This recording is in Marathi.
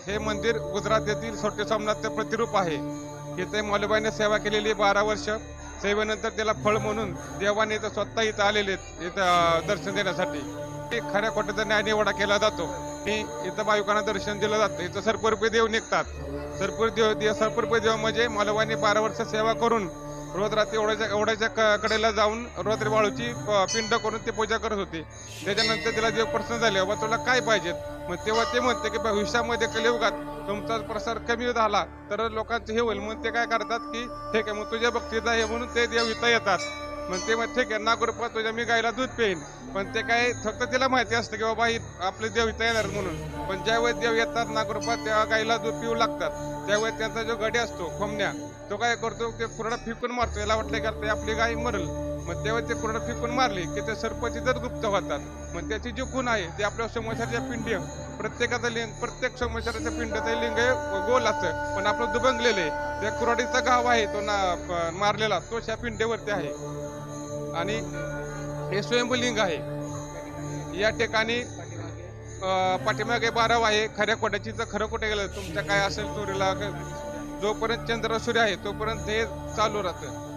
हे मंदिर गुजरात येथील छोटे सोमनाथचं प्रतिरूप आहे. इथे मौलबाईने सेवा केलेली 12 वर्ष. सेवेनंतर त्याला फळ म्हणून देवाने इथं स्वतः इथं आलेले आहेत इथं दर्शन देण्यासाठी. खऱ्या खोट्याचा न्याय निवाडा केला जातो. इथं भाविकांना दर्शन दिलं जातं. इथं सरपुरपे देव निघतात. सरपुरपे देव म्हणजे मौलवानी 12 वर्ष सेवा करून रोज रात्री ओढ्याच्या कडेला जाऊन रोज वाळूची पिंड करून ते पूजा करत होते. त्याच्यानंतर त्याला देव प्रसन्न झाले, बाबा तुला काय पाहिजेत. मग तेव्हा ते म्हणते की भविष्यामध्ये कलियुगात तुमचा प्रसार कमी झाला तर लोकांचं हे होईल. मग ते काय करतात की ठीक आहे, मग तुझ्या भक्तीचा आहे म्हणून ते देव इथं येतात. मग ते मग ठीक आहे, नाग रुपा तुझ्या मी गायला दूध पेईन. पण ते काय फक्त तिला माहिती असतं की बाबा ही आपले देव इथं येणार म्हणून. पण ज्यावेळेस देव येतात नागरूपात तेव्हा गायला दूध पिऊ लागतात. त्यावेळेस त्यांचा जो गडी असतो खोमण्या, तो काय करतो ते पूर्ण फिकून मारतो. याला वाटलं की आपली गाय मरल. मग तेव्हा ते पूर्ण फिकून मारली की ते सर्पची जर गुप्त होतात. मग त्याची जी खून आहे ते आपल्या सोमेश्वराच्या पिंडी, प्रत्येकाचा लिंग, प्रत्येक सोमेश्वराच्या पिंडाचं लिंग गोल असतं, पण आपलं दुबंगलेलं आहे. त्या कुऱ्हाडीचा गाव आहे तो मारलेला, तो त्या पिंडेवरती आहे. आणि हे स्वयंभूलिंग आहे. या ठिकाणी पाठीमागे बाराव आहे खऱ्या खोट्याची. तर खरं खोटं गेलं तुमच्या काय असेल चोरीला, जोपर्यंत चंद्र सूर्य आहे तोपर्यंत हे चालू राहतं.